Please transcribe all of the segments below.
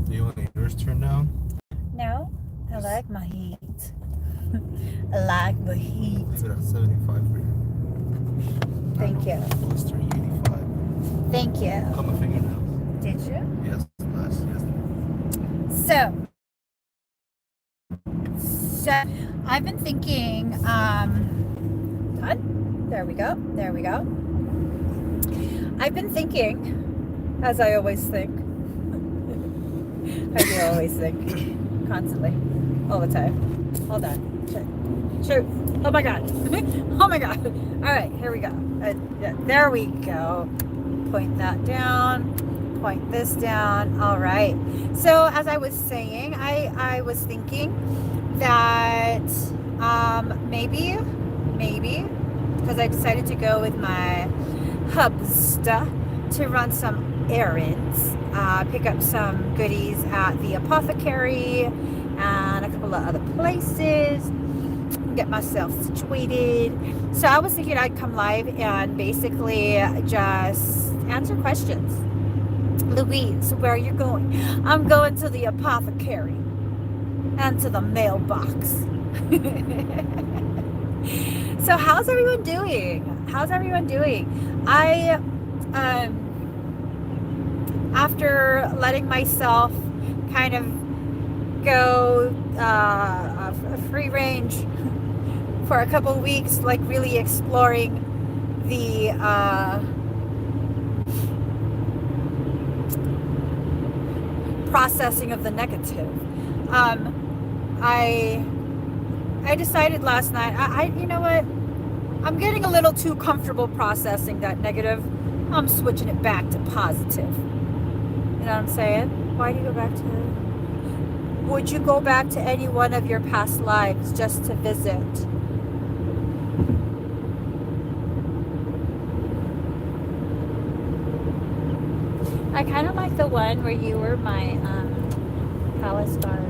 Do you want yours turned down? No, I like my heat. I like the heat. Leave it at 75 for you. Thank you. Blistering 85. Thank you. Cut my fingernails. Did you? Yes, last yes. So I've been thinking, done? There we go. There we go. I've been thinking, as I always think. I do always think. Constantly. All the time. Hold on. Shoot. Oh my God. Oh my God. All right, here we go. There we go. Point that down. Point this down. All right. So as I was saying, I was thinking that maybe, because I decided to go with my hubsta to run some errands, pick up some goodies at the apothecary and a couple of other places, get myself situated. So I was thinking I'd come live and basically just answer questions. Louise, where are you going? I'm going to the apothecary and to the mailbox. So how's everyone doing? How's everyone doing? I after letting myself kind of go free range for a couple of weeks, like really exploring the processing of the negative. I decided last night, you know what? I'm getting a little too comfortable processing that negative. I'm switching it back to positive. You know what I'm saying? Why do you go back to... Would you go back to any one of your past lives just to visit? I kind of like the one where you were my palace guard.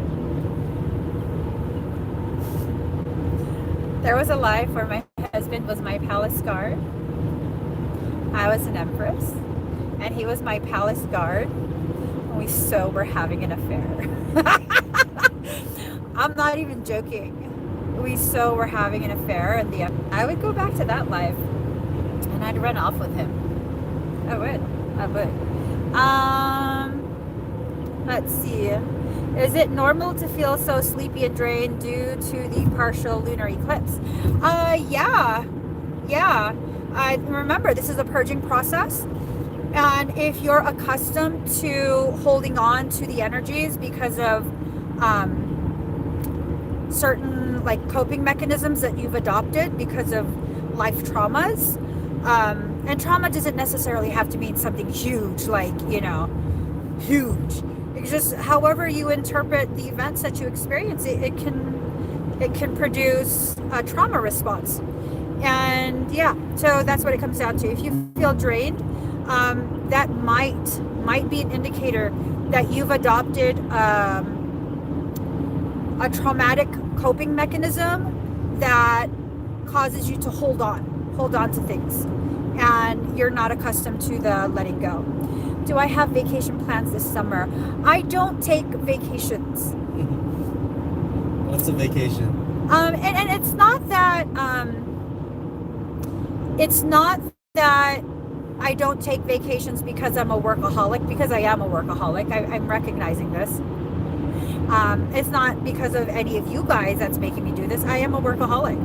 There was a life where my husband was my palace guard. I was an empress, and he was my palace guard. And we so were having an affair. I'm not even joking. We so were having an affair, and I would go back to that life, and I'd run off with him. I would. Let's see. Is it normal to feel so sleepy and drained due to the partial lunar eclipse? Yeah. Remember, this is a purging process. And if you're accustomed to holding on to the energies because of certain like coping mechanisms that you've adopted because of life traumas, and trauma doesn't necessarily have to mean something huge, like, you know, huge. It's just however you interpret the events that you experience, it can produce a trauma response. And yeah, so that's what it comes down to. If you feel drained, that might be an indicator that you've adopted a traumatic coping mechanism that causes you to hold on to things, and you're not accustomed to the letting go. Do I have vacation plans this summer? I don't take vacations. What's a vacation? And it's not that I don't take vacations because I'm a workaholic, because I am a workaholic. I'm recognizing this. It's not because of any of you guys that's making me do this. I am a workaholic.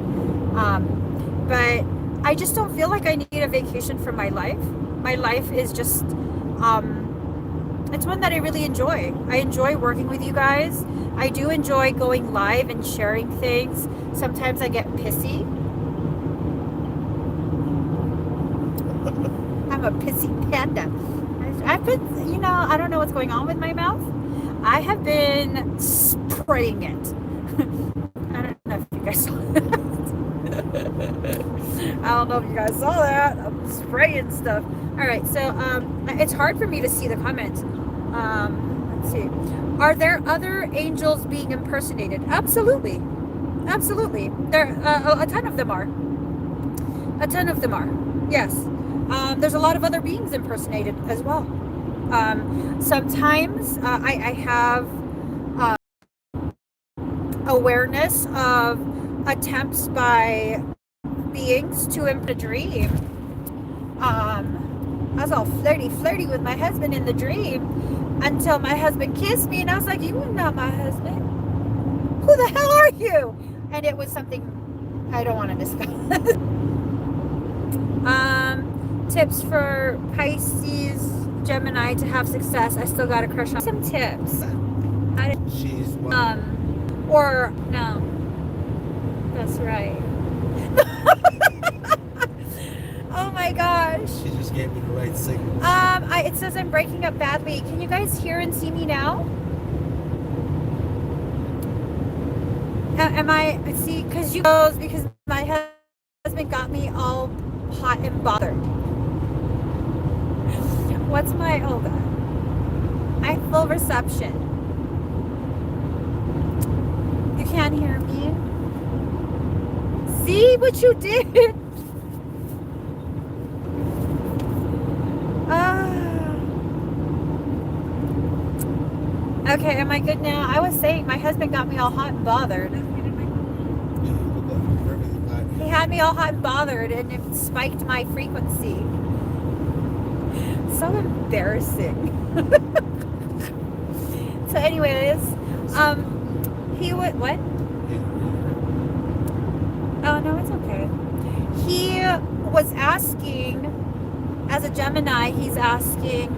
But I just don't feel like I need a vacation from my life. My life is just, it's one that I really enjoy. I enjoy working with you guys. I do enjoy going live and sharing things. Sometimes I get pissy. I'm a pissy panda. I've been, I don't know what's going on with my mouth. I have been spraying it. I don't know if you guys saw that. I don't know if you guys saw that. I'm spraying stuff. All right, so it's hard for me to see the comments. Let's see. Are there other angels being impersonated? Absolutely. There, a ton of them are. Yes. There's a lot of other beings impersonated as well. Sometimes I have awareness of attempts by beings to a dream. I was all flirty with my husband in the dream until my husband kissed me, and I was like, "You are not my husband. Who the hell are you?" And it was something I don't want to discuss. Tips for Pisces, Gemini to have success. I still got a crush on some tips. She's one. Or no, that's right. Oh my gosh. She just gave me the right signal. It says I'm breaking up badly. Can you guys hear and see me now? Am I, see, because my husband got me all hot and bothered. What's my, oh God. I have full reception. You can't hear me? See what you did? Okay, am I good now? I was saying my husband got me all hot and bothered. He had me all hot and bothered, and it spiked my frequency. So embarrassing. So anyways, he would, what? Oh, no, it's okay. He was asking, as a Gemini, he's asking,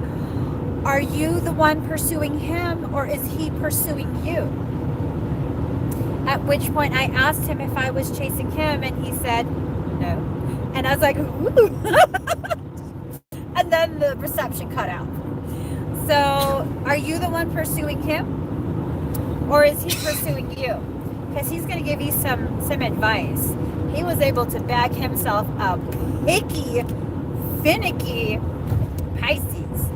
are you the one pursuing him, or is he pursuing you? At which point I asked him if I was chasing him, and he said no. And I was like, ooh. And then the reception cut out. So, are you the one pursuing him, or is he pursuing you? Because he's going to give you some advice. He was able to bag himself a picky, finicky Pisces.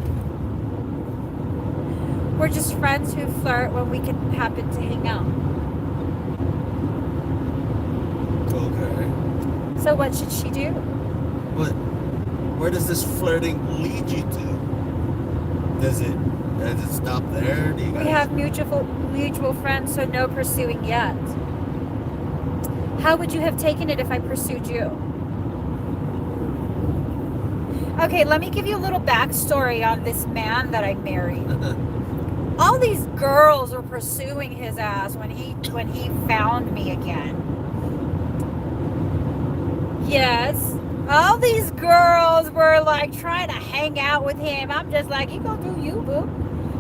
We're just friends who flirt when we can happen to hang out. Okay. So what should she do? What? Where does this flirting lead you to? Does it stop there? Do you guys... We have mutual friends, so no pursuing yet. How would you have taken it if I pursued you? Okay, let me give you a little backstory on this man that I married. All these girls were pursuing his ass when he found me again. Yes. All these girls were like trying to hang out with him. I'm just like, you go do you, boo.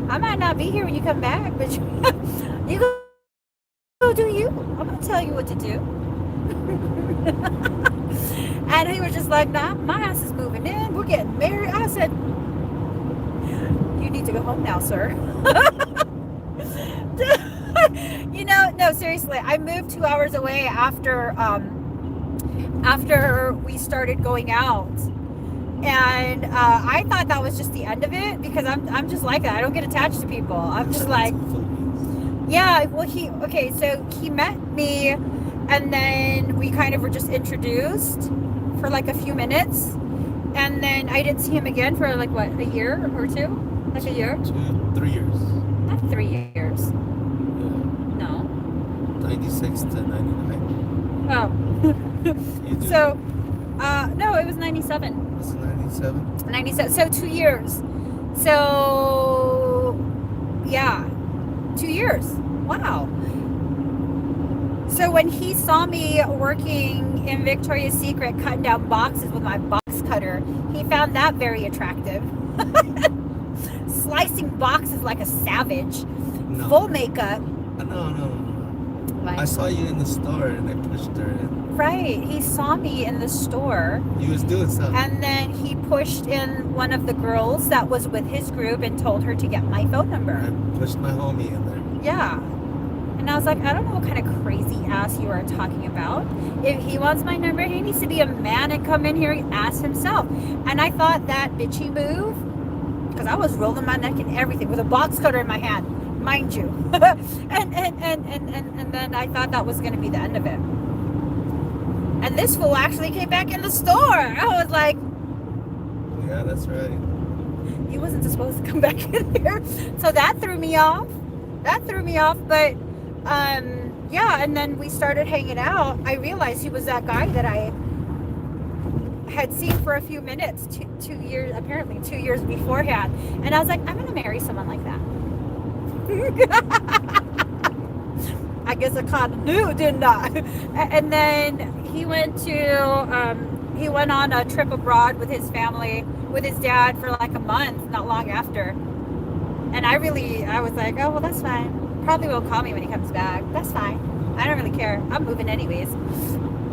I might not be here when you come back, but you go do you. I'm gonna tell you what to do. And he was just like, nah, my ass is moving in. We're getting married. I said, you need to go home now, sir. You know, no, seriously. I moved 2 hours away after we started going out. And I thought that was just the end of it, because I'm just like that. I don't get attached to people. I'm just like, yeah, well, so he met me, and then we kind of were just introduced for like a few minutes, and then I didn't see him again for like, what, a year or two? Like a year? 3 years. Not 3 years. Yeah. No. 96 to 99. Oh. So, no, it was 97. Was it 97? 97. So 2 years. So, yeah. 2 years. Wow. So when he saw me working in Victoria's Secret cutting down boxes with my box cutter, he found that very attractive. Slicing boxes like a savage. No. Full makeup. No. Like, I saw you in the store and I pushed her in. right. He saw me in the store. You was doing something. And then he pushed in one of the girls that was with his group and told her to get my phone number. I pushed my homie in there. Yeah. And I was like, I don't know what kind of crazy ass you are talking about. If he wants my number, he needs to be a man and come in here and ask himself. And I thought that bitchy move, because I was rolling my neck and everything with a box cutter in my hand, mind you. and then I thought that was going to be the end of it. And this fool actually came back in the store. I was like, yeah, that's right. He wasn't supposed to come back in there. So that threw me off. But yeah, and then we started hanging out. I realized he was that guy that I had seen for a few minutes 2 years, apparently 2 years beforehand. And I was like, I'm gonna marry someone like that. I guess I kind of knew, didn't I? And then he went on a trip abroad with his family, with his dad for like a month, not long after. And I was like, oh, well, that's fine. Probably won't call me when he comes back. That's fine. I don't really care. I'm moving anyways.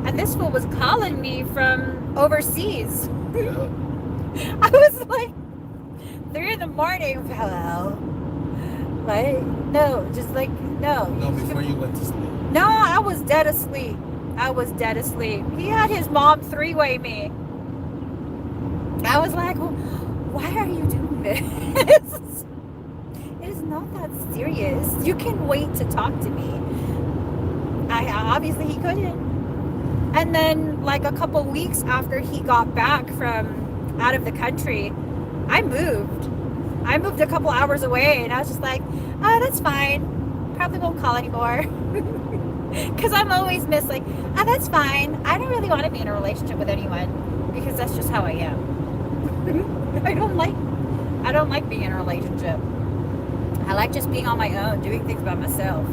And this fool was calling me from overseas. Yeah. I was like, 3 in the morning. Hello. Like, no, just like, no. No, before you went to sleep. No, I was dead asleep. He had his mom 3-way me. I was like, well, why are you doing this? It is not that serious. You can wait to talk to me. Obviously he couldn't. And then like a couple weeks after he got back from out of the country, I moved a couple hours away, and I was just like, oh, that's fine. Probably won't call anymore. Because I'm always like, oh, that's fine. I don't really want to be in a relationship with anyone, because that's just how I am. I don't like being in a relationship. I like just being on my own, doing things by myself,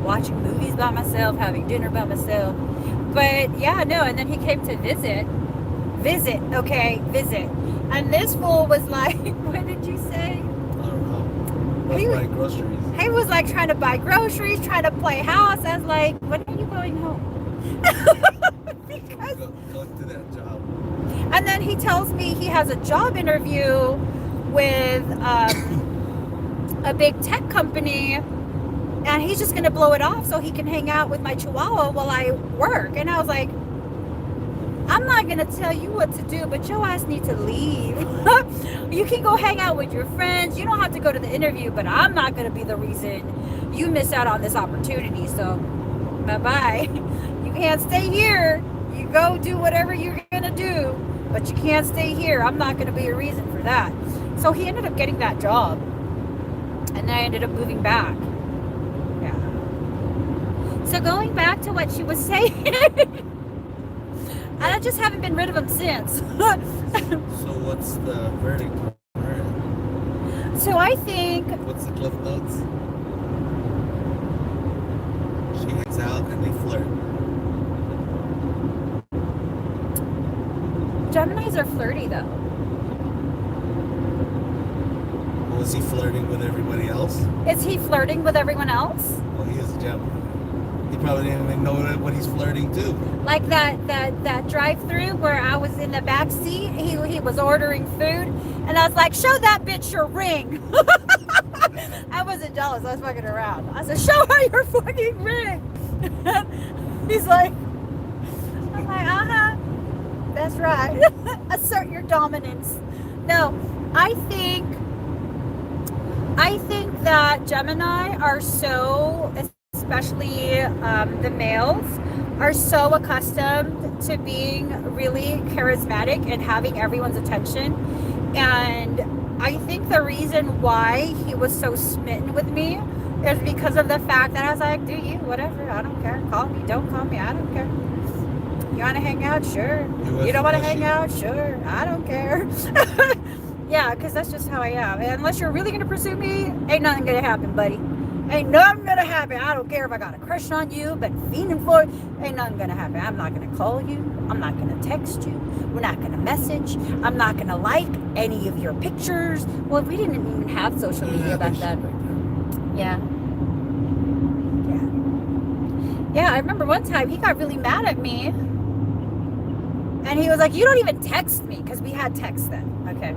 watching movies by myself, having dinner by myself. But yeah, no, and then he came to visit. And this fool was like, what did you say? I don't know. Let's buy groceries. He was like trying to buy groceries, trying to play house. I was like, when are you going home? Because go to that job. And then he tells me he has a job interview with a big tech company, and he's just going to blow it off so he can hang out with my chihuahua while I work. And I was like, I'm not going to tell you what to do, but your ass needs to leave. You can go hang out with your friends. You don't have to go to the interview, but I'm not going to be the reason you miss out on this opportunity. So, bye-bye. You can't stay here. You go do whatever you're going to do, but you can't stay here. I'm not going to be a reason for that. So he ended up getting that job, and then I ended up moving back. Yeah. So going back to what she was saying, I just haven't been rid of him since. So what's the verdict on her? So I think... What's the Cliff Notes? She hangs out and they flirt. Geminis are flirty, though. Was he flirting with everybody else? Is he flirting with everyone else? Well, he is a Gemini. He probably didn't even know what he's flirting to. Like that drive-through where I was in the back seat. He was ordering food, and I was like, "Show that bitch your ring." I wasn't jealous. I was fucking around. I said, "Show her your fucking ring." He's like, I'm like, that's right. Assert your dominance. No, I think that Gemini are so, especially the males, are so accustomed to being really charismatic and having everyone's attention. And I think the reason why he was so smitten with me is because of the fact that I was like, do you, whatever, I don't care. Call me, don't call me, I don't care. You want to hang out? Sure. You don't want to hang out? Sure. I don't care. Yeah, because that's just how I am. And unless you're really going to pursue me, ain't nothing going to happen, buddy. Ain't nothing going to happen. I don't care if I got a crush on you, been fiending for it. Ain't nothing going to happen. I'm not going to call you. I'm not going to text you. We're not going to message. I'm not going to like any of your pictures. Well, we didn't even have social media back then. Yeah. Yeah, I remember one time he got really mad at me. And he was like, you don't even text me. Because we had text then. Okay.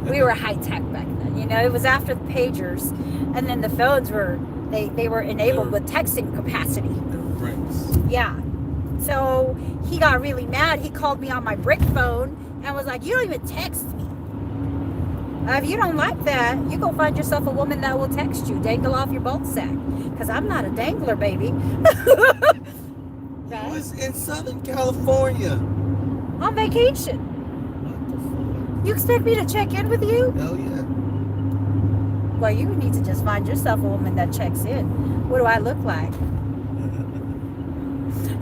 We were high tech back then. You know, it was after the pagers. And then the phones were, they were enabled with texting capacity. Yeah. So he got really mad. He called me on my brick phone and was like, you don't even text me. If you don't like that, you go find yourself a woman that will text you. Dangle off your ball sack. Because I'm not a dangler, baby. I was in Southern California. On vacation. What the You expect me to check in with you? Hell yeah. Well, you need to just find yourself a woman that checks in. What do I look like?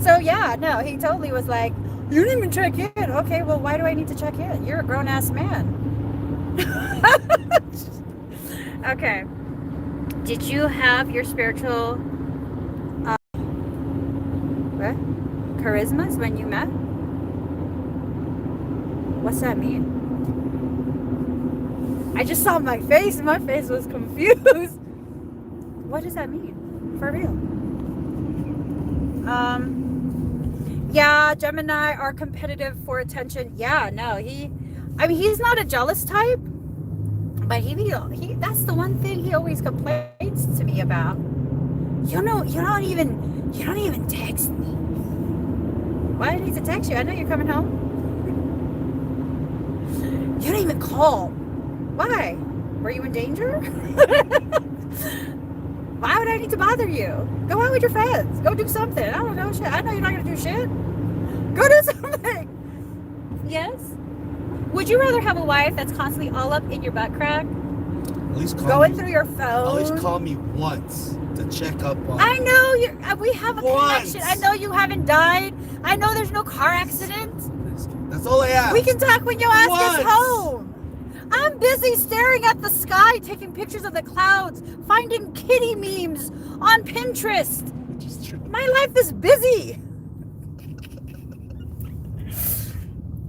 So yeah, no, he totally was like, you didn't even check in. Okay, well, why do I need to check in? You're a grown-ass man. Okay. Did you have your spiritual what? Charismas when you met? What's that mean? I just saw my face. My face was confused. What does that mean? For real? Yeah, Gemini are competitive for attention. Yeah, no, he's not a jealous type, but he that's the one thing he always complains to me about. You don't even text me. Why do I need to text you? I know you're coming home. You don't even call. Why? Were you in danger? Why would I need to bother you? Go out with your friends. Go do something. I don't know shit. I know you're not gonna do shit. Go do something. Yes? Would you rather have a wife that's constantly all up in your butt crack? At least going through your phone? At least call me once to check up on. I know we have a connection. I know you haven't died. I know there's no car accident. That's all I ask. We can talk when you ask us home. I'm busy staring at the sky, taking pictures of the clouds, finding kitty memes on Pinterest. Which is true. My life is busy.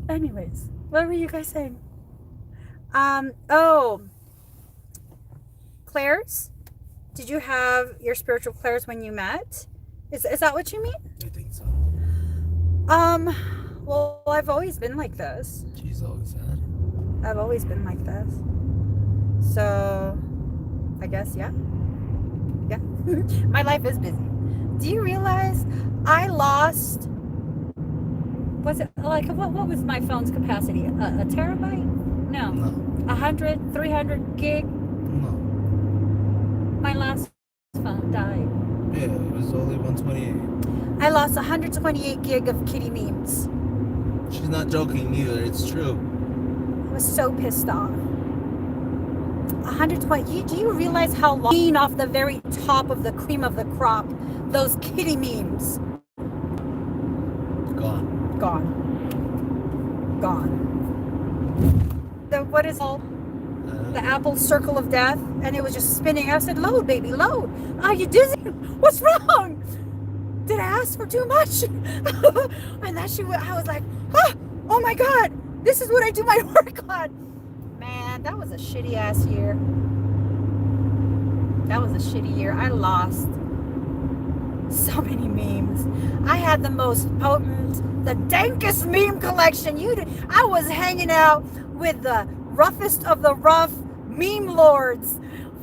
Anyways, what were you guys saying? Claire's? Did you have your spiritual Claire's when you met? Is that what you mean? I think so. Well, I've always been like this. She's always had. I've always been like this. So, I guess, yeah. Yeah. My life is busy. Do you realize I lost, was it like, what was my phone's capacity? A terabyte? No. 100, 300 gig? No. My last phone died. Yeah, it was only 128. I lost 128 gig of kitty memes. She's not joking either. It's true. I was so pissed off. 120. Do you realize how long off the very top of the cream of the crop those kitty memes? Gone. What is all the Apple circle of death, and it was just spinning. I said, "Load, baby, load." Are you dizzy? What's wrong? Did I ask for too much? And then I was like, oh my God, this is what I do my work on. Man, that was a shitty ass year. That was a shitty year. I lost so many memes. I had the most potent, the dankest meme collection. I was hanging out with the roughest of the rough meme lords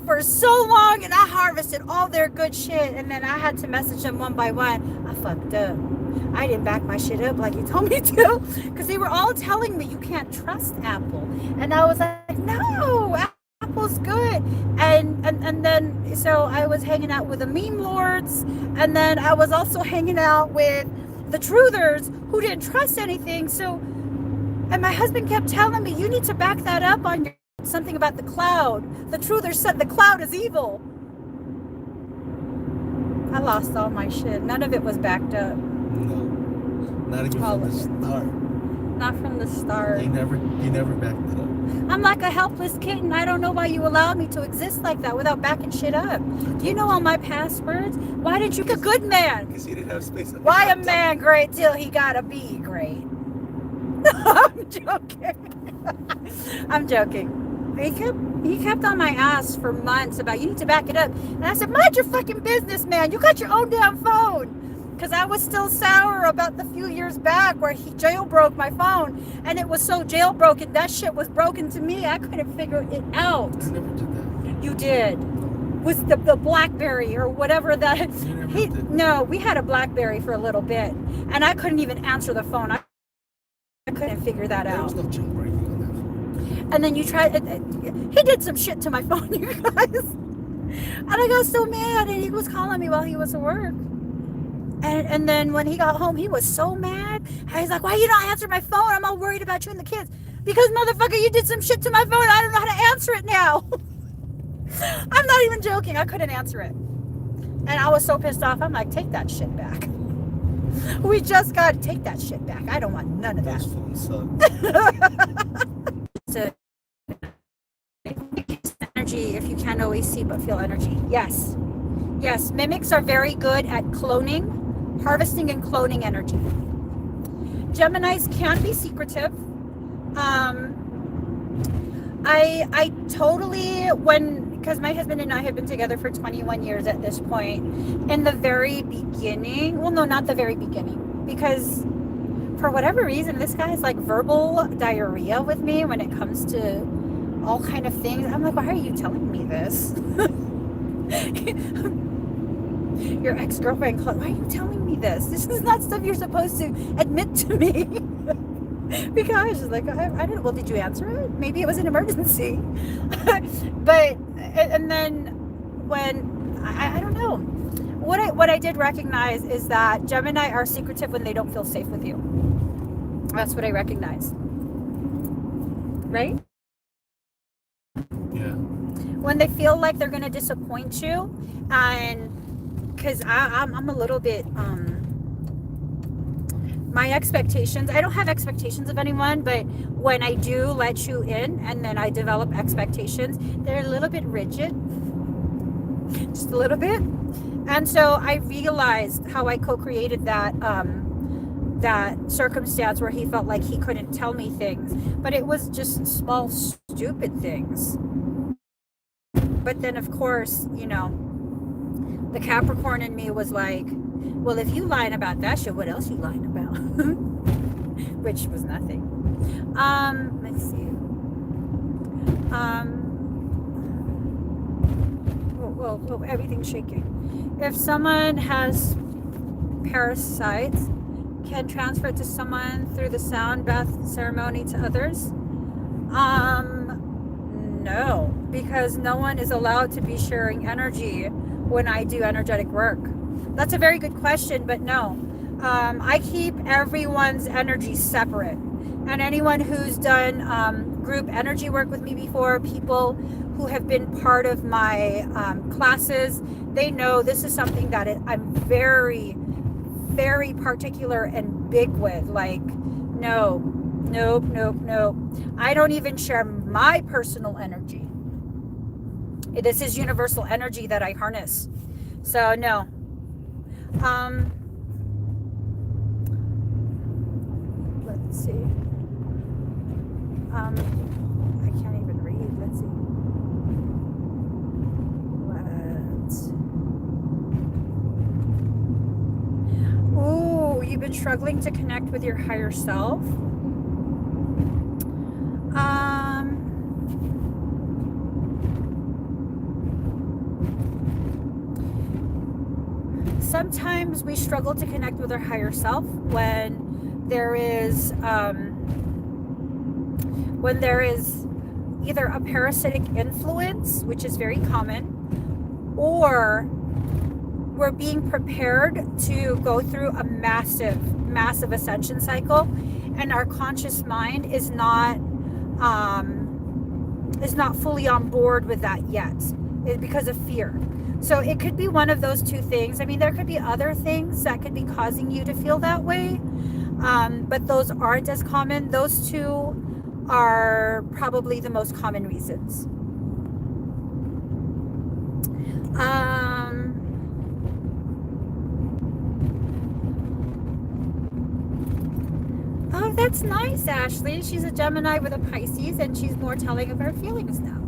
for so long, and I harvested all their good shit, and then I had to message them one by one. I fucked up. I didn't back my shit up like you told me to, because they were all telling me you can't trust Apple, and I was like, no, Apple's good. And then so I was hanging out with the meme lords, and then I was also hanging out with the truthers who didn't trust anything. So, and my husband kept telling me, you need to back that up on your something about the cloud. The truthers said the cloud is evil. I lost all my shit. None of it was backed up. No, not even from the start. Not from the start. You never backed it up. I'm like a helpless kitten. I don't know why you allowed me to exist like that without backing shit up. Do you know all my passwords? Why didn't you be a good man? Because you didn't have space. Why a man great till he gotta be great? I'm joking. I'm joking. He kept on my ass for months about, you need to back it up. And I said, mind your fucking business, man. You got your own damn phone. Because I was still sour about the few years back where he jailbroke my phone. And it was so jailbroken, that shit was broken to me. I couldn't figure it out. I never did that. You did. Was the BlackBerry or whatever that. No, we had a BlackBerry for a little bit. And I couldn't even answer the phone. I couldn't figure that out. There was no jailbreaking on that phone. And then you tried, he did some shit to my phone, you guys. And I got so mad, and he was calling me while he was at work. And then when he got home, he was so mad. He's like, why you don't answer my phone? I'm all worried about you and the kids. Because, motherfucker, you did some shit to my phone. I don't know how to answer it now. I'm not even joking. I couldn't answer it. And I was so pissed off. I'm like, take that shit back. We just got to take that shit back. I don't want none of that. Those phones suck. So, energy, if you can't always see but feel energy. Yes. Yes. Mimics are very good at cloning, harvesting and cloning energy. Geminis can be secretive. I totally, because my husband and I have been together for 21 years at this point, in the very beginning, well, no, not the very beginning, because for whatever reason, this guy is like verbal diarrhea with me when it comes to all kind of things. I'm like, why are you telling me this? Your ex-girlfriend, why are you telling me this? This is not stuff you're supposed to admit to me. Because I was just like, I don't know. Well, did you answer it? Maybe it was an emergency. But, and then when, I don't know. What I did recognize is that Gemini are secretive when they don't feel safe with you. That's what I recognize. Right? Yeah. When they feel like they're going to disappoint you, and because I'm a little bit, my expectations, I don't have expectations of anyone, but when I do let you in and then I develop expectations, they're a little bit rigid, just a little bit. And so I realized how I co-created that circumstance where he felt like he couldn't tell me things, but it was just small, stupid things. But then, of course, you know, the Capricorn in me was like, well, if you lying about that shit, what else you lying about? Which was nothing. Let's see. Whoa, everything's shaking. If someone has parasites, can transfer it to someone through the sound bath ceremony to others? No, because no one is allowed to be sharing energy when I do energetic work. That's a very good question, but no. I keep everyone's energy separate. And anyone who's done group energy work with me before, people who have been part of my classes, they know this is something that I'm very, very particular and big with. Like, nope. I don't even share my personal energy. This is universal energy that I harness. So no. Let's see. I can't even read. Let's see. Ooh, you've been struggling to connect with your higher self. Sometimes we struggle to connect with our higher self when there is either a parasitic influence, which is very common, or we're being prepared to go through a massive ascension cycle, and our conscious mind is not fully on board with that yet, because of fear. So it could be one of those two things. I mean, there could be other things that could be causing you to feel that way, but those aren't as common. Those two are probably the most common reasons. Oh, that's nice, Ashley. She's a Gemini with a Pisces, and she's more telling of her feelings now.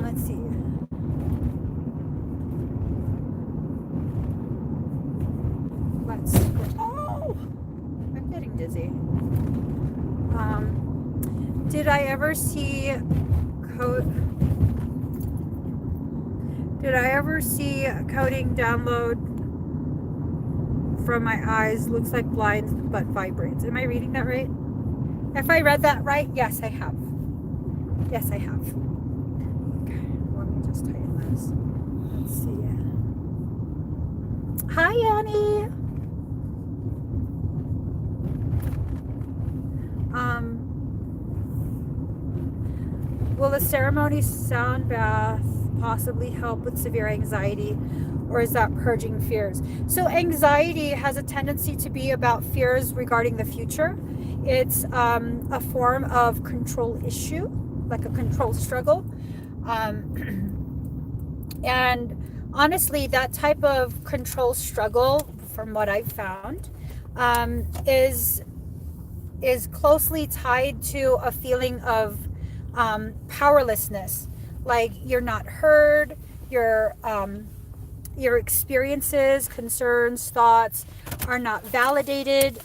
Let's see. Oh, I'm getting dizzy. Did I ever see coding download from my eyes? Looks like blind but vibrates. Am I reading that right? If I read that right, yes, I have. Yes, I have. Okay, let me just tighten this. Let's see. Hi, Annie. Will a ceremony sound bath possibly help with severe anxiety, or is that purging fears? So anxiety has a tendency to be about fears regarding the future. It's a form of control issue, like a control struggle. And honestly, that type of control struggle, from what I've found, is closely tied to a feeling of powerlessness. Like you're not heard, your experiences, concerns, thoughts are not validated,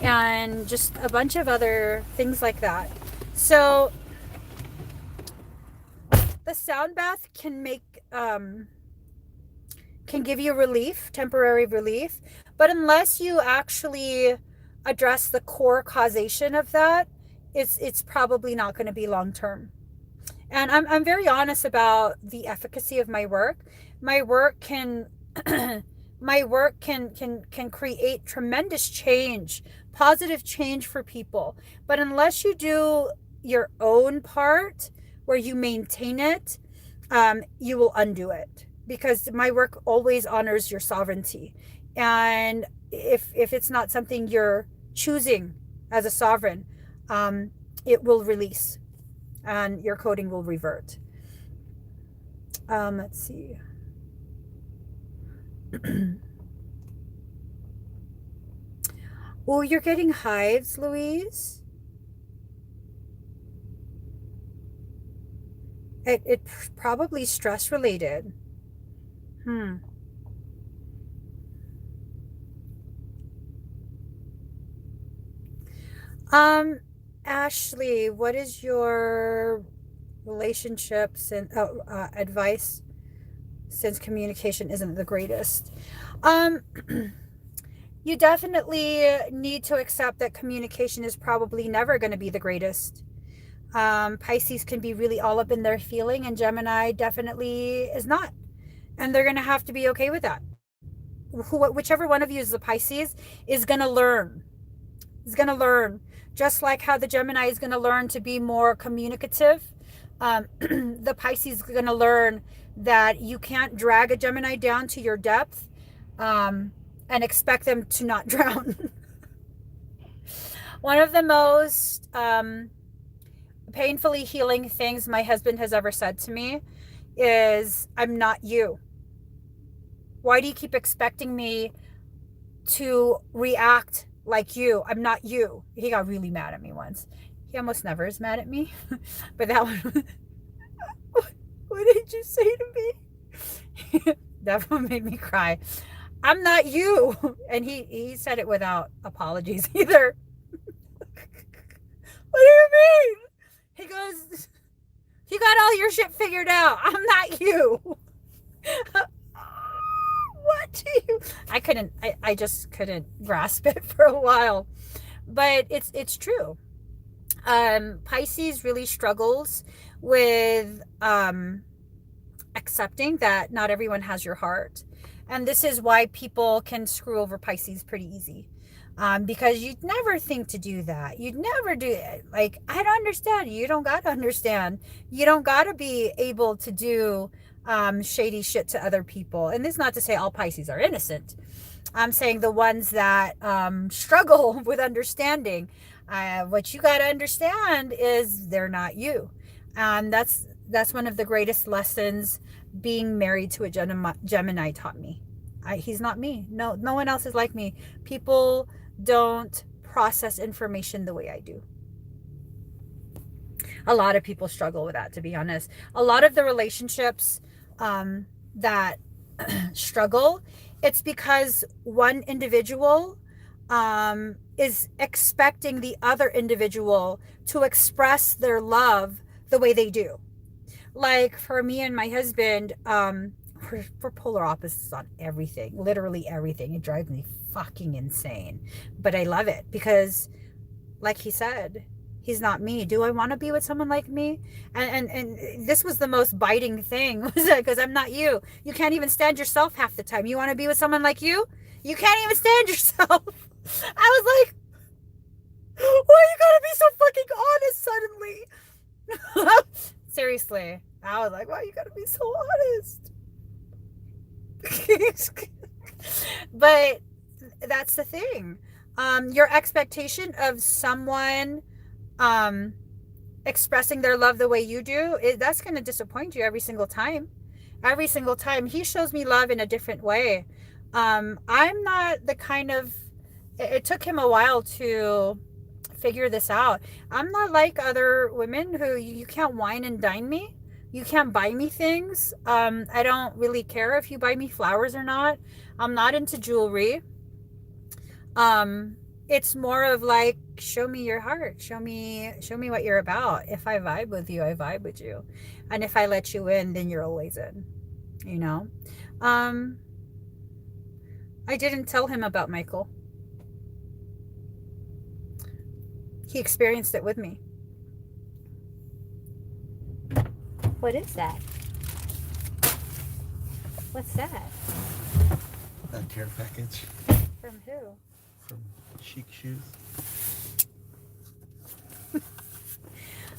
and just a bunch of other things like that. So the sound bath can give you relief, temporary relief, but unless you actually address the core causation of that, it's probably not going to be long term. And I'm very honest about the efficacy of my work. My work can my work can create tremendous change, positive change for people. But unless you do your own part where you maintain it, you will undo it, because my work always honors your sovereignty. And if it's not something you're choosing as a sovereign, it will release and your coding will revert. Let's see. Oh, you're getting hives, Louise? It's probably stress related. Ashley, what is your relationships and advice, since communication isn't the greatest? You definitely need to accept that communication is probably never going to be the greatest. Pisces can be really all up in their feeling, and Gemini definitely is not. And they're going to have to be okay with that. Whichever one of you is the Pisces is going to learn. Just like how the Gemini is going to learn to be more communicative. The Pisces is going to learn that you can't drag a Gemini down to your depth and expect them to not drown. One of the most painfully healing things my husband has ever said to me is, "I'm not you. Why do you keep expecting me to react like you? I'm not you." He got really mad at me once. He almost never is mad at me. But that one, what did you say to me? That one made me cry. "I'm not you." And he said it without apologies either. What do you mean? He goes, "You got all your shit figured out. I'm not you." What do you? I just couldn't grasp it for a while. But it's true. Pisces really struggles with accepting that not everyone has your heart. And this is why people can screw over Pisces pretty easy. Because you'd never think to do that. You'd never do it. Like, I don't understand. You don't got to understand. You don't got to be able to do shady shit to other people. And this is not to say all Pisces are innocent. I'm saying the ones that struggle with understanding. What you got to understand is they're not you. That's one of the greatest lessons being married to a Gemini taught me. He's not me. No one else is like me. People don't process information the way I do. A lot of people struggle with that, to be honest. A lot of the relationships that struggle, it's because one individual is expecting the other individual to express their love the way they do. Like for me and my husband, we're polar opposites on everything, literally everything. It drives me fucking insane, but I love it because, like he said, he's not me. Do I want to be with someone like me? And this was the most biting thing, was that because I'm not you. You can't even stand yourself half the time. You want to be with someone like you? You can't even stand yourself. I was like, why you gotta be so fucking honest, seriously. I was like, wow, you gotta be so honest. But that's the thing. Your expectation of someone expressing their love the way you do, that's going to disappoint you every single time. Every single time. He shows me love in a different way. I'm not the kind of, it took him a while to figure this out. I'm not like other women who you can't wine and dine me. You can't buy me things. I don't really care if you buy me flowers or not. I'm not into jewelry. It's more of like, show me your heart. Show me what you're about. If I vibe with you, I vibe with you. And if I let you in, then you're always in, you know? I didn't tell him about Michael. He experienced it with me. What is that? What's that? That care package. From who? From Chic Shoes.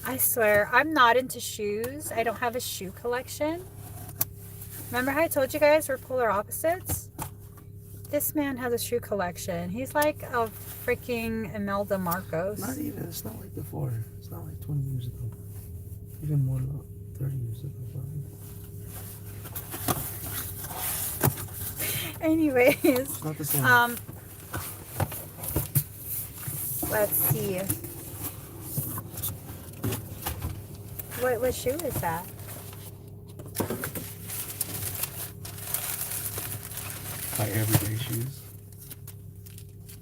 I swear, I'm not into shoes. I don't have a shoe collection. Remember how I told you guys we're polar opposites? This man has a shoe collection. He's like a freaking Imelda Marcos. Not even. It's not like before. It's not like 20 years ago. Even more than 30 years ago, probably. Anyways. It's not the same. Let's see. What shoe is that? My everyday shoes.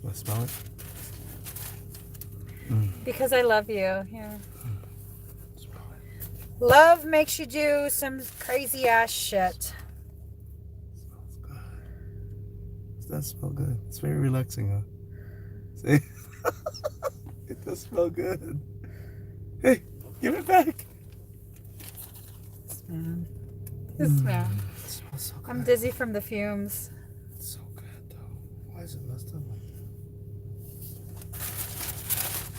Want to smell it? Because I love you. Yeah. Smell it. Love makes you do some crazy ass shit. Smells good. Does that smell good? It's very relaxing, huh? See? It does smell good. Hey, give it back. This man. It smells so good. I'm dizzy from the fumes. It's so good, though. Why is it messed up like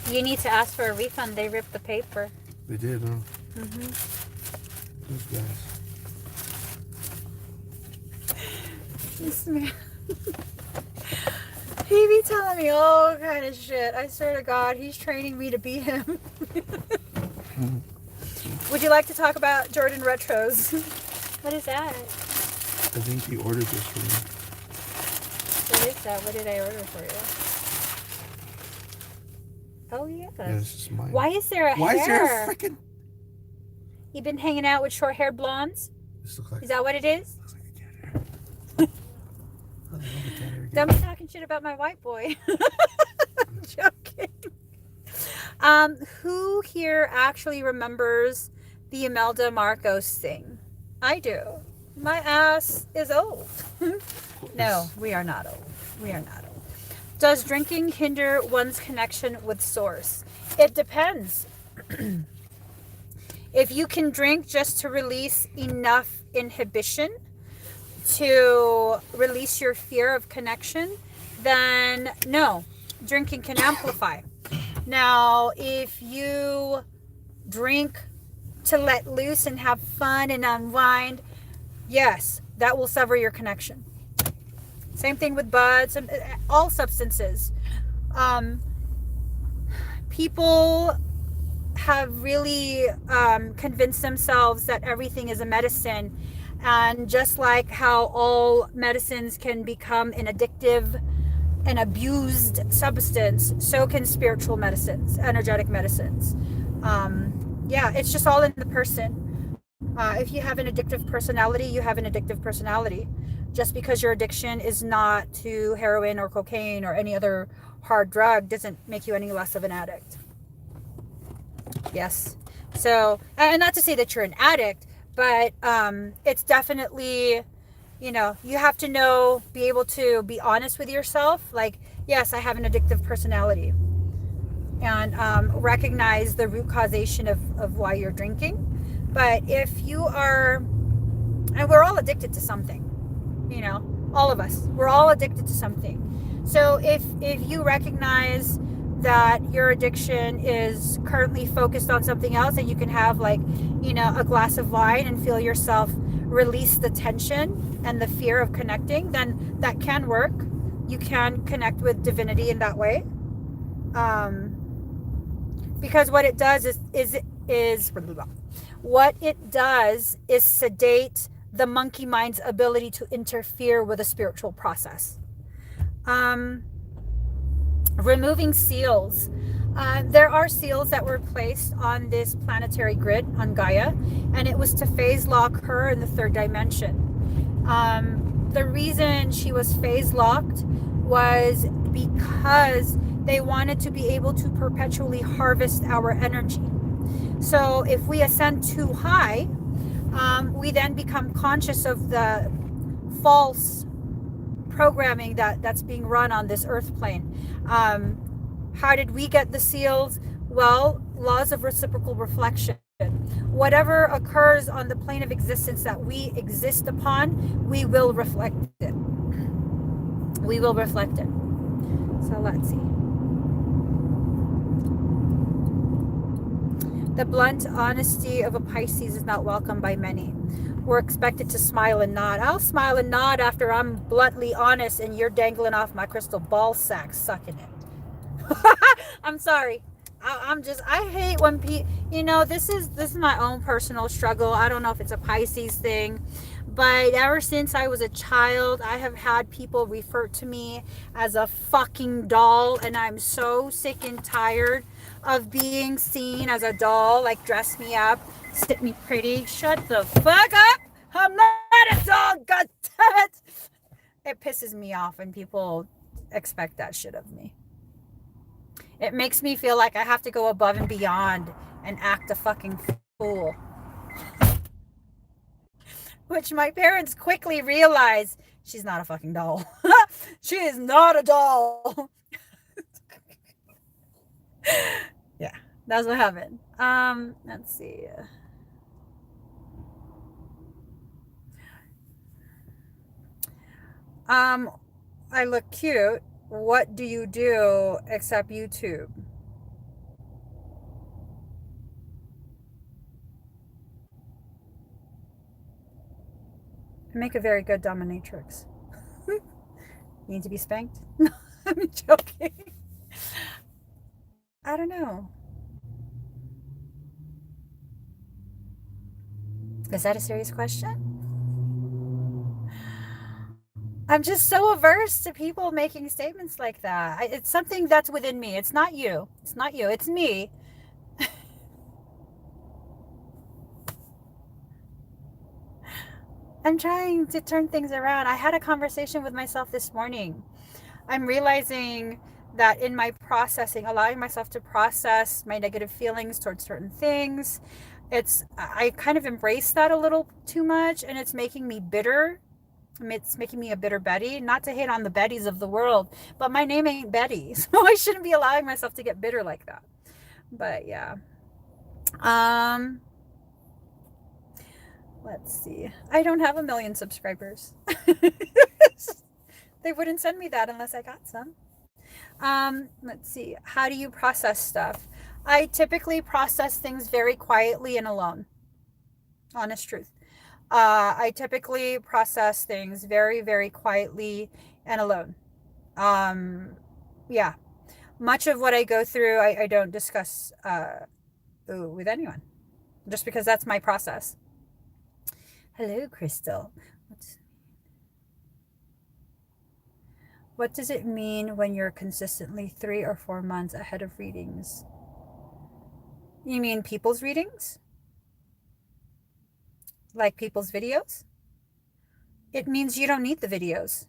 that? You need to ask for a refund. They ripped the paper. They did, huh? Mm-hmm. Those guys. This man. He be telling me all kind of shit. I swear to God, he's training me to be him. Would you like to talk about Jordan Retros? What is that? I think he ordered this for me. What is that? What did I order for you? Oh, yes. Yeah, this is mine. Why is there a Why hair? is there a freaking... You been hanging out with short-haired blondes? This looks like... Is that what it is? Looks like a cat hair. I love a cat hair. Don't be talking shit about my white boy. I'm joking. Who here actually remembers the Imelda Marcos thing? I do. My ass is old. No, we are not old. We are not old. Does drinking hinder one's connection with source? It depends. If you can drink just to release enough inhibition to release your fear of connection, then no, drinking can amplify. Now, if you drink to let loose and have fun and unwind, yes, that will sever your connection. Same thing with buds and all substances. People have really convinced themselves that everything is a medicine. And just like how all medicines can become an addictive and abused substance, so can spiritual medicines, energetic medicines. Yeah, it's just all in the person. If you have an addictive personality, you have an addictive personality. Just because your addiction is not to heroin or cocaine or any other hard drug doesn't make you any less of an addict. Yes. So, and not to say that you're an addict, but it's definitely, you know, you have to know, be able to be honest with yourself. Like, yes, I have an addictive personality. And recognize the root causation of why you're drinking. But if you are, and we're all addicted to something, you know, all of us, we're all addicted to something. So if you recognize that your addiction is currently focused on something else, and you can have, like, a glass of wine and feel yourself release the tension and the fear of connecting, then that can work. You can connect with divinity in that way. Because what it does is what it does is sedate the monkey mind's ability to interfere with a spiritual process. Removing seals. There are seals that were placed on this planetary grid on Gaia, and it was to phase lock her in the third dimension. The reason she was phase locked was because they wanted to be able to perpetually harvest our energy. So if we ascend too high, we then become conscious of the false programming that's being run on this earth plane. How did we get the seals? Well, laws of reciprocal reflection. Whatever occurs on the plane of existence that we exist upon, we will reflect it. We will reflect it. So let's see. The blunt honesty of a Pisces is not welcomed by many. We're expected to smile and nod. I'll smile and nod after I'm bluntly honest and you're dangling off my crystal ball sack, sucking it. I'm sorry. I hate when people, this is my own personal struggle. I don't know if it's a Pisces thing, but ever since I was a child, I have had people refer to me as a fucking doll, and I'm so sick and tired of being seen as a doll. Like, dress me up, sit me pretty. Shut the fuck up. I'm not a doll, god damn it. It pisses me off when people expect that shit of me. It makes me feel like I have to go above and beyond and act a fucking fool. Which my parents quickly realized, she's not a fucking doll. She is not a doll. Yeah, that's what happened. Let's see. I look cute. What do you do except YouTube? I make a very good dominatrix. Need to be spanked? No, I'm joking. I don't know. Is that a serious question? I'm just so averse to people making statements like that. It's something that's within me. It's not you. It's not you. It's me. I'm trying to turn things around. I had a conversation with myself this morning. I'm realizing that in my processing, allowing myself to process my negative feelings towards certain things, I kind of embrace that a little too much, and it's making me bitter. It's making me a bitter Betty. Not to hate on the Bettys of the world, but my name ain't Betty, so I shouldn't be allowing myself to get bitter like that. But yeah. Let's see. I don't have 1 million subscribers. They wouldn't send me that unless I got some. Let's see. How do you process stuff? I typically process things very quietly and alone. Honest truth. I typically process things very, very quietly and alone. Yeah. Much of what I go through, I don't discuss with anyone, just because that's my process. Hello, Crystal. What does it mean when you're consistently 3 or 4 months ahead of readings? You mean people's readings? Like people's videos? It means you don't need the videos.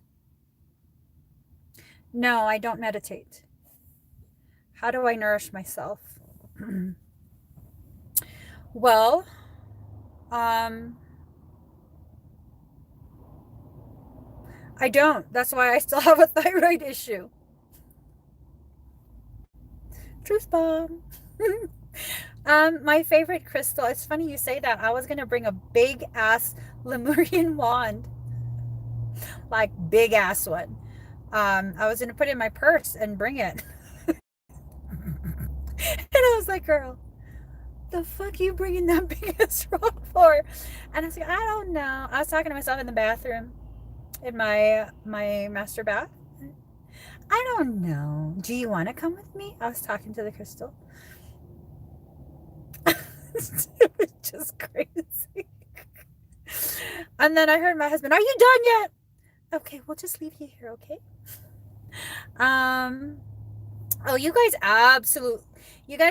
No, I don't meditate. How do I nourish myself? Well, I don't. That's why I still have a thyroid issue. Truth bomb. My favorite crystal, it's funny you say that. I was going to bring a big ass Lemurian wand. Like big ass one. I was going to put it in my purse and bring it. And I was like, girl, the fuck you bringing that big ass rock for? And I was like, I don't know. I was talking to myself in the bathroom, in my master bath. I don't know. Do you want to come with me? I was talking to the crystal. It was just crazy. And then I heard my husband, are you done yet? Okay, we'll just leave you here, okay? Um, oh, you guys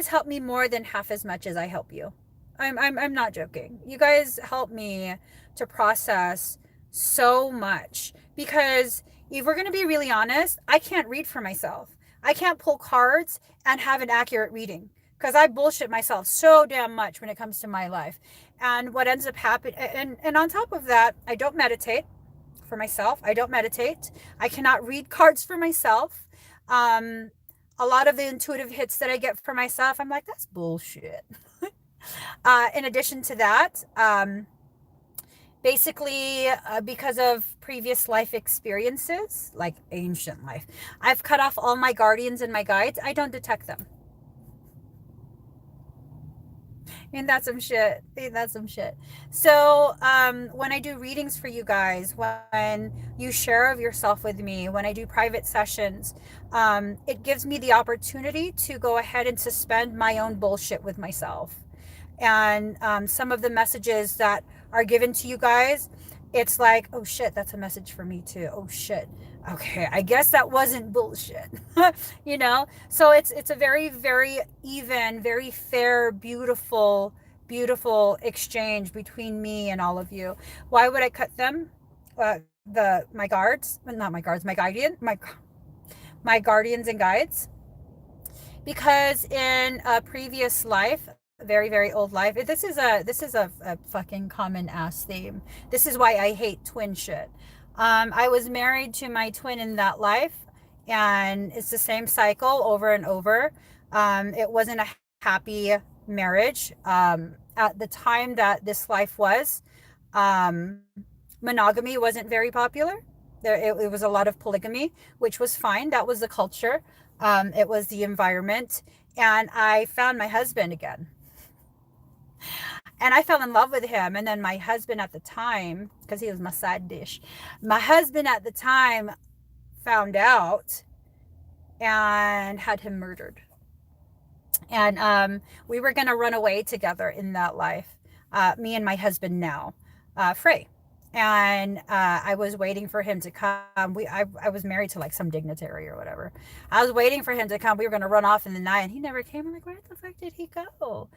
help me more than half as much as I help you. I'm not joking. You guys help me to process so much because if we're going to be really honest, I can't read for myself. I can't pull cards and have an accurate reading because I bullshit myself so damn much when it comes to my life. And what ends up happening, and on top of that, I don't meditate for myself. I don't meditate. I cannot read cards for myself. Um, a lot of the intuitive hits that I get for myself, I'm like, that's bullshit. In addition to that, basically, because of previous life experiences, like ancient life, I've cut off all my guardians and my guides. I don't detect them. Ain't that some shit? Ain't that some shit? So, when I do readings for you guys, when you share of yourself with me, when I do private sessions, it gives me the opportunity to go ahead and suspend my own bullshit with myself. And some of the messages that are given to you guys, it's like, oh shit, that's a message for me too. Oh shit. Okay, I guess that wasn't bullshit. You know? So it's a very, very even, very fair, beautiful exchange between me and all of you. Why would I cut them? My guards, not my guards, my guardians and guides. Because in a previous life, very, very old life, this is a fucking common ass theme. This is why I hate twin shit. I was married to my twin in that life, and it's the same cycle over and over. It wasn't a happy marriage. At the time that this life was, um, monogamy wasn't very popular. It was a lot of polygamy, which was fine. That was the culture. It was the environment. And I found my husband again. And I fell in love with him. And then my husband at the time, because he was my side dish, my husband at the time found out and had him murdered. And we were going to run away together in that life, me and my husband now, Frey. And I was waiting for him to come. I was married to like some dignitary or whatever. I was waiting for him to come. We were going to run off in the night, and he never came. I'm like, where the fuck did he go?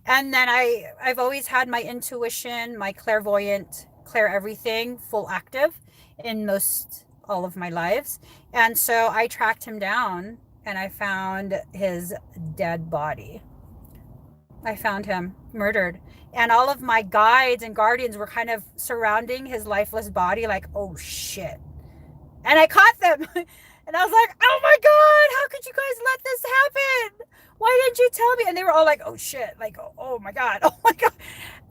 And then I've always had my intuition, my clairvoyant, clair everything full active in most all of my lives. And so I tracked him down, and I found his dead body. I found him murdered. And all of my guides and guardians were kind of surrounding his lifeless body, like, oh shit. And I caught them. And I was like, oh my God, how could you guys let this happen? Why didn't you tell me? And they were all like, oh shit, like, oh my God, oh my God.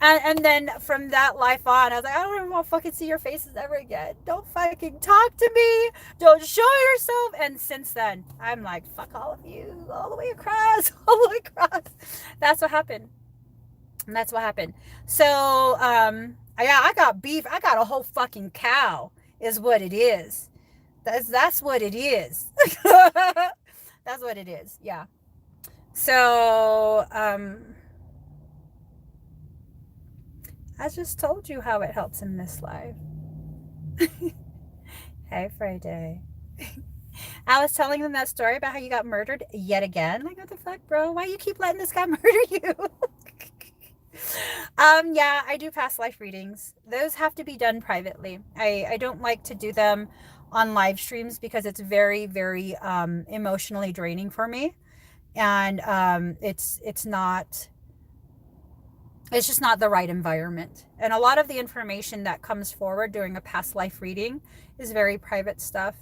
And then from that life on, I was like, I don't ever want to fucking see your faces ever again. Don't fucking talk to me. Don't show yourself. And since then, I'm like, fuck all of you, all the way across, all the way across. That's what happened. And that's what happened. So, I got beef. I got a whole fucking cow, is what it is. That's what it is. That's what it is. Yeah. So, I just told you how it helps in this life. Hey, Friday. I was telling them that story about how you got murdered yet again. Like, what the fuck, bro? Why you keep letting this guy murder you? Yeah, I do past life readings. Those have to be done privately. I don't like to do them on live streams because it's very, very emotionally draining for me. And it's just not the right environment. And a lot of the information that comes forward during a past life reading is very private stuff.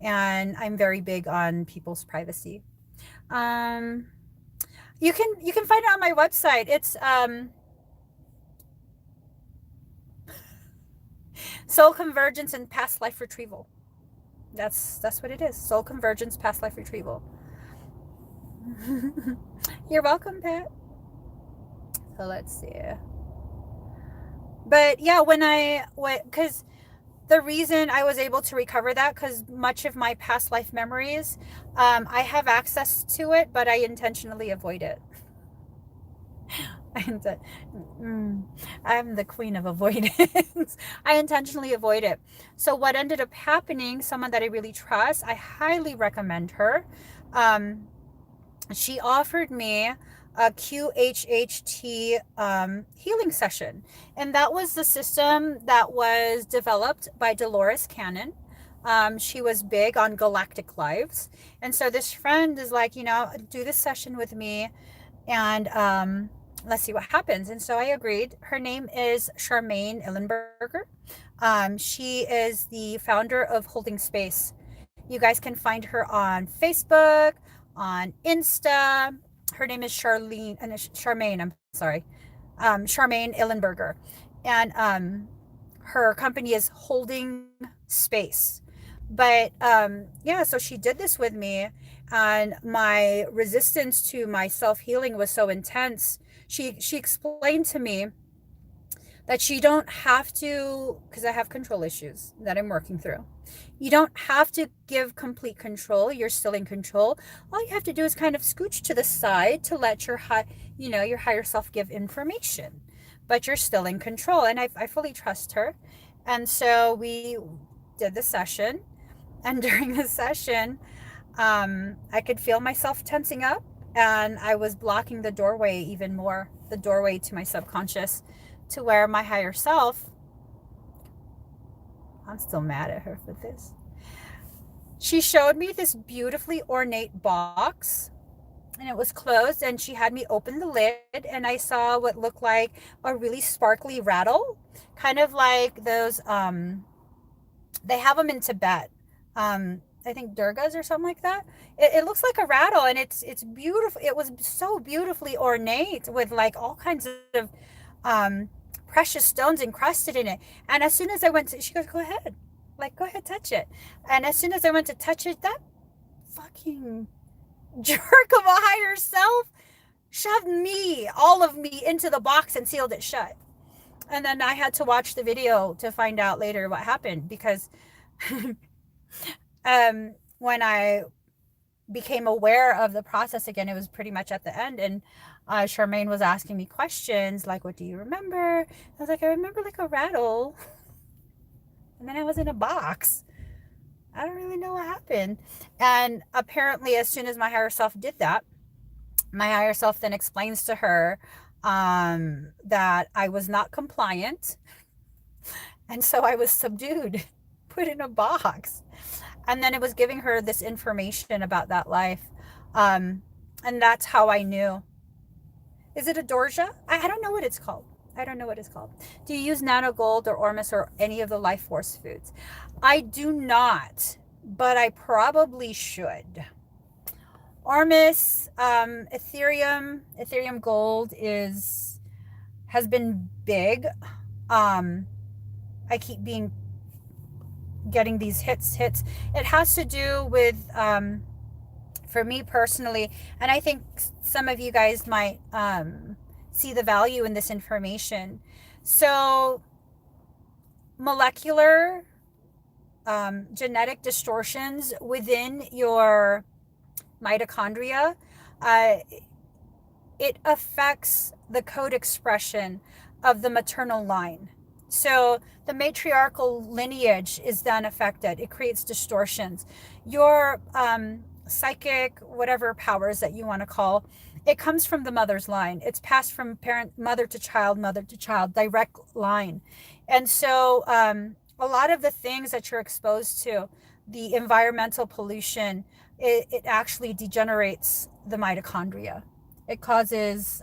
And I'm very big on people's privacy. You can find it on my website. It's Soul Convergence and Past Life Retrieval. That's what it is. Soul Convergence, Past Life Retrieval. You're welcome, Pat. So let's see. But yeah, because the reason I was able to recover that, because much of my past life memories, I have access to it, but I intentionally avoid it. I'm the queen of avoidance. I intentionally avoid it. So what ended up happening, someone that I really trust, I highly recommend her. She offered me a QHHT healing session. And that was the system that was developed by Dolores Cannon. She was big on galactic lives. And so this friend is like, do this session with me, and let's see what happens. And so I agreed. Her name is Charmaine Illenberger. She is the founder of Holding Space. You guys can find her on Facebook, on Insta. Her name is Charmaine, I'm sorry. Charmaine Illenberger. And her company is Holding Space. But yeah, so she did this with me, and my resistance to my self-healing was so intense. She explained to me that you don't have to, because I have control issues that I'm working through. You don't have to give complete control. You're still in control. All you have to do is kind of scooch to the side to let your higher self give information, but you're still in control. And I fully trust her. And so we did the session, and during the session, I could feel myself tensing up, and I was blocking the doorway even more, the doorway to my subconscious, to where my higher self, I'm still mad at her for this. She showed me this beautifully ornate box, and it was closed, and she had me open the lid, and I saw what looked like a really sparkly rattle, kind of like those, they have them in Tibet. I think Durgas or something like that. It looks like a rattle, and it's beautiful. It was so beautifully ornate with like all kinds of precious stones encrusted in it. And as soon as I went to, she goes, go ahead, touch it. And as soon as I went to touch it, that fucking jerk of a higher self shoved all of me into the box and sealed it shut. And then I had to watch the video to find out later what happened, because when I became aware of the process again, it was pretty much at the end, and Charmaine was asking me questions like, what do you remember? I was like, I remember like a rattle, and then I was in a box. I don't really know what happened. And apparently, as soon as my higher self did that, my higher self then explains to her that I was not compliant, and so I was subdued, put in a box. And then it was giving her this information about that life. And that's how I knew. Is it a Dorja? I don't know what it's called. I don't know what it's called. Do you use Nano Gold or Ormus or any of the Life Force foods? I do not, but I probably should. Ormus, Ethereum Gold has been big. I keep getting these hits. It has to do with, for me personally, and I think some of you guys might see the value in this information. So molecular genetic distortions within your mitochondria, it affects the code expression of the maternal line. So the matriarchal lineage is then affected. It creates distortions. Your psychic, whatever powers that you want to call, it comes from the mother's line. It's passed from mother to child, direct line. And so a lot of the things that you're exposed to, the environmental pollution, it actually degenerates the mitochondria. It causes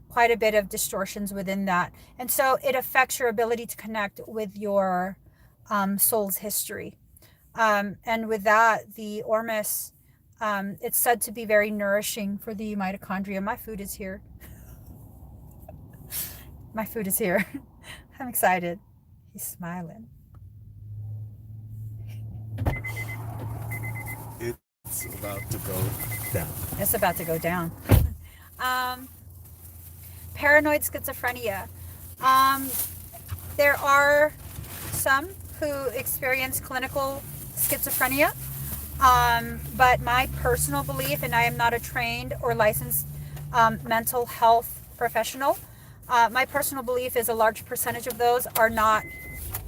quite a bit of distortions within that. And so it affects your ability to connect with your soul's history. And with that, the Ormus, it's said to be very nourishing for the mitochondria. My food is here. My food is here. I'm excited. He's smiling. It's It's about to go down. It's about to go down. um, Paranoid schizophrenia. Um, there are some who experience clinical schizophrenia, but my personal belief, and I am not a trained or licensed mental health professional, my personal belief is a large percentage of those are not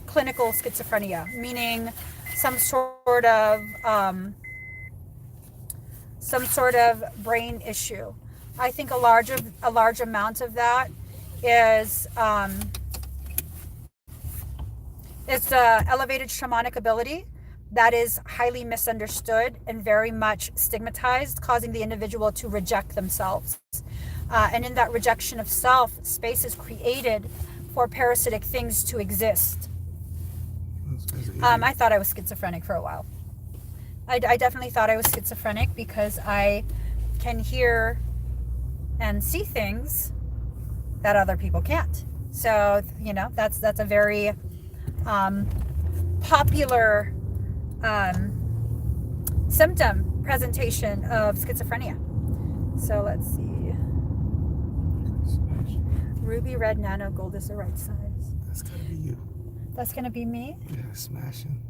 clinical schizophrenia, meaning some sort of brain issue. I think a large amount of that is it's the elevated shamanic ability that is highly misunderstood and very much stigmatized, causing the individual to reject themselves. And in that rejection of self, space is created for parasitic things to exist. I thought I was schizophrenic for a while. I definitely thought I was schizophrenic because I can hear and see things that other people can't. So, you know, that's a very popular symptom presentation of schizophrenia. So let's see. Ruby red nano gold is the right size. That's gotta be you. That's gonna be me? Yeah, smashing.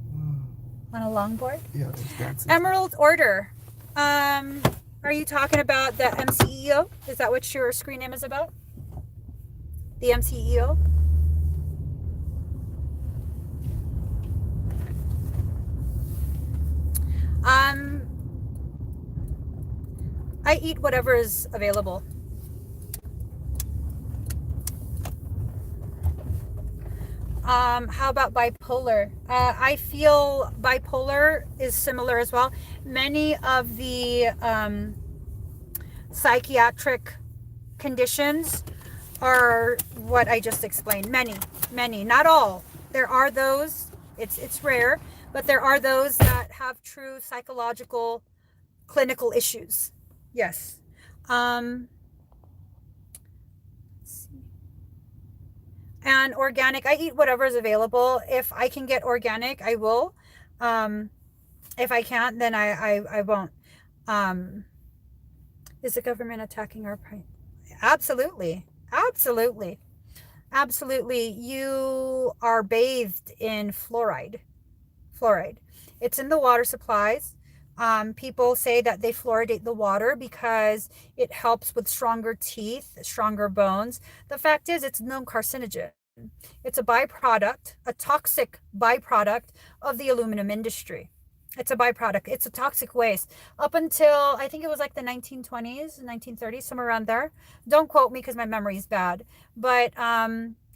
On a longboard? Yeah, that's Emerald Order. Are you talking about the MCEO? Is that what your screen name is about? The MCEO? I eat whatever is available. How about bipolar? I feel bipolar is similar as well. Many of the psychiatric conditions are what I just explained. Many, not all. There are those, it's rare, but there are those that have true psychological clinical issues. Yes. And organic, I eat whatever is available. If I can get organic, I will. If I can't, then I won't. Is the government attacking our price? Absolutely. Absolutely. Absolutely. You are bathed in fluoride. Fluoride. It's in the water supplies. People say that they fluoridate the water because it helps with stronger teeth, stronger bones. The fact is, it's no carcinogen. It's a byproduct, a toxic byproduct of the aluminum industry. It's a byproduct. It's a toxic waste. Up until, I think it was like the 1920s, 1930s, somewhere around there. Don't quote me because my memory is bad. But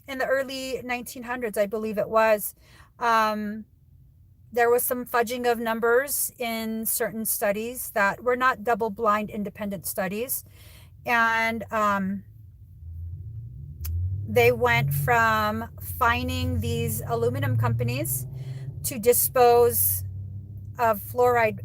in the early 1900s, I believe it was, there was some fudging of numbers in certain studies that were not double-blind independent studies. And they went from fining these aluminum companies to dispose of fluoride,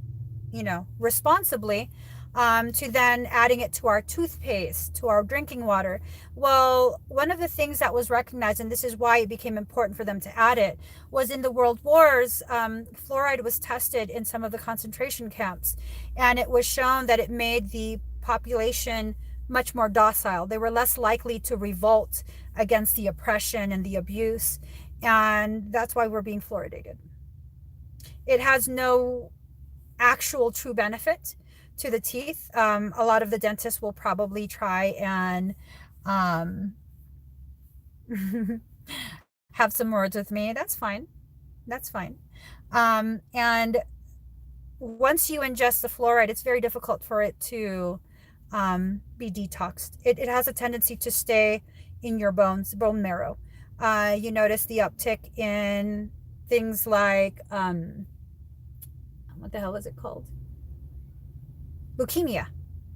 you know, responsibly, to then adding it to our toothpaste, to our drinking water. Well, one of the things that was recognized, and this is why it became important for them to add it, was in the world wars, fluoride was tested in some of the concentration camps, and it was shown that it made the population much more docile. They were less likely to revolt against the oppression and the abuse, and that's why we're being fluoridated. It has no actual true benefit to the teeth. A lot of the dentists will probably try and have some words with me. That's fine. That's fine. And once you ingest the fluoride, it's very difficult for it to be detoxed. It has a tendency to stay in your bones, bone marrow. You notice the uptick in things like, what the hell is it called? Leukemia,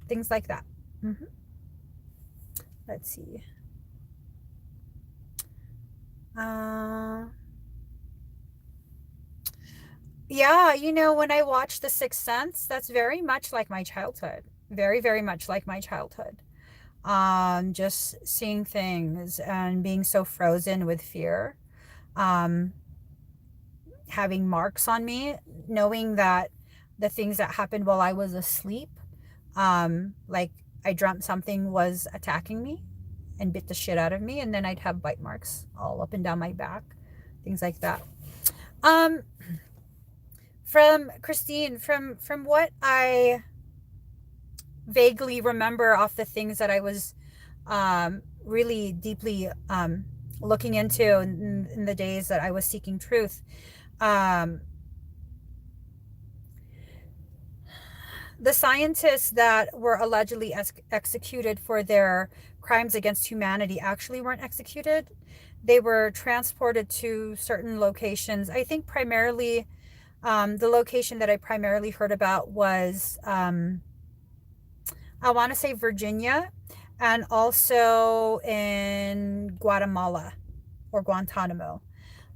things like that. Let's see. Yeah, you know, when I watch The Sixth Sense, that's very much like my childhood. Very, very much like my childhood. Just seeing things and being so frozen with fear. Having marks on me, knowing that the things that happened while I was asleep. Like I dreamt something was attacking me and bit the shit out of me, and then I'd have bite marks all up and down my back, things like that. Um, from Christine, from what I vaguely remember off the things that I was really deeply looking into in the days that I was seeking truth. The scientists that were allegedly executed for their crimes against humanity actually weren't executed. They were transported to certain locations. I think primarily, the location that I primarily heard about was, I want to say Virginia, and also in Guatemala or Guantanamo.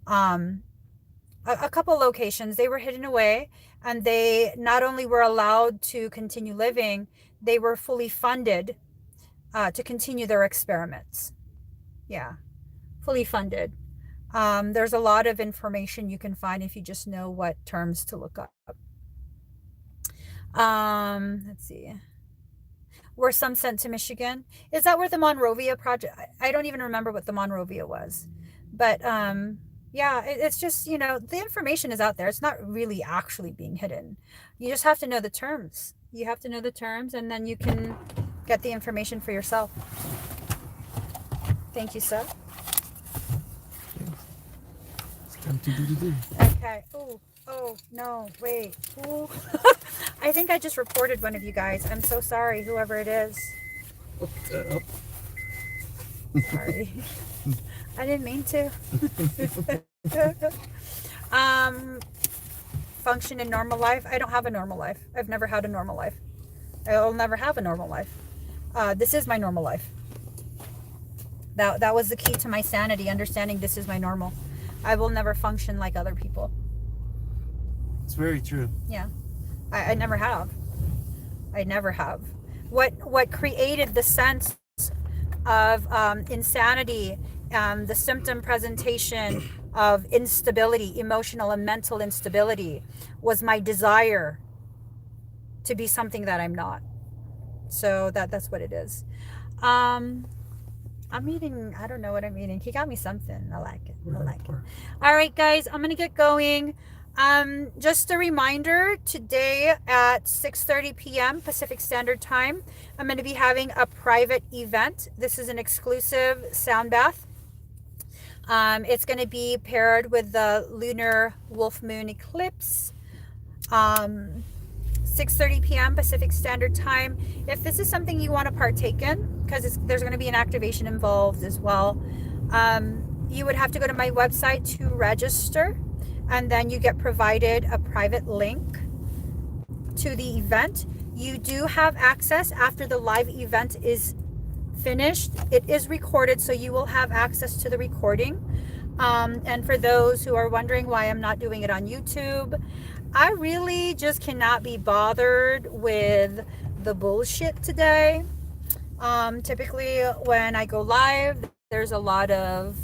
A couple locations. They were hidden away, and they not only were allowed to continue living, they were fully funded to continue their experiments. Yeah, fully funded. There's a lot of information you can find if you just know what terms to look up. Let's see. Were some sent to Michigan? Is that where the Monrovia project? I don't even remember what the Monrovia was, but yeah, it's just, you know, the information is out there. It's not really actually being hidden. You just have to know the terms. You have to know the terms, and then you can get the information for yourself. Thank you, sir. It's time to do. Okay. Oh, no, wait. Ooh. I think I just reported one of you guys. I'm so sorry, whoever it is. Sorry. I didn't mean to. Function in normal life. I don't have a normal life. I've never had a normal life. I'll never have a normal life. This is my normal life. That was the key to my sanity, understanding this is my normal. I will never function like other people. It's very true. Yeah. I never have. I never have. What created the sense of insanity, the symptom presentation of instability, emotional and mental instability, was my desire to be something that I'm not. So that's what it is. I'm eating, I don't know what I'm eating. He got me something. I like it. I like it. All right, guys, I'm going to get going. Just a reminder, today at 6:30 p.m. Pacific Standard Time, I'm going to be having a private event. This is an exclusive sound bath. It's going to be paired with the lunar wolf moon eclipse. 6:30 p.m. Pacific Standard Time. If this is something you want to partake in, because there's going to be an activation involved as well, you would have to go to my website to register, and then you get provided a private link to the event. You do have access after the live event is finished. It is recorded, so you will have access to the recording. And for those who are wondering why I'm not doing it on YouTube, I really just cannot be bothered with the bullshit today. Typically when I go live, there's a lot of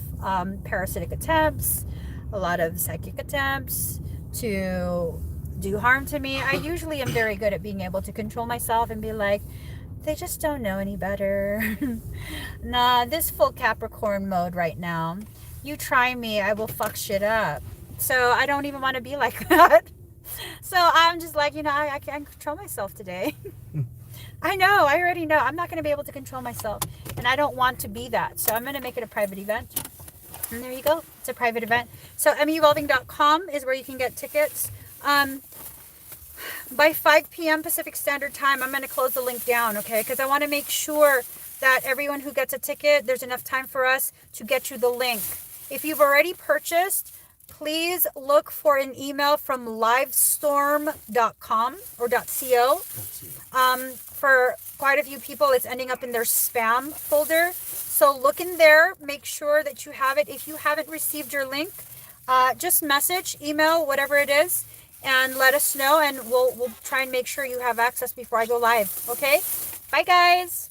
parasitic attempts, a lot of psychic attempts to do harm to me. I usually am very good at being able to control myself and be like, they just don't know any better. Nah, this full Capricorn mode right now. You try me, I will fuck shit up. So I don't even want to be like that. So I'm just like, you know, I can't control myself today. I know, I already know. I'm not going to be able to control myself. And I don't want to be that. So I'm going to make it a private event. And there you go. It's a private event. So EmmieEvolving.com is where you can get tickets. By 5 p.m. Pacific Standard Time, I'm going to close the link down, okay? Because I want to make sure that everyone who gets a ticket, there's enough time for us to get you the link. If you've already purchased, please look for an email from livestorm.com or .co. For quite a few people, it's ending up in their spam folder. So look in there, make sure that you have it. If you haven't received your link, just message, email, whatever it is, and let us know, and we'll try and make sure you have access before I go live. Okay? Bye, guys.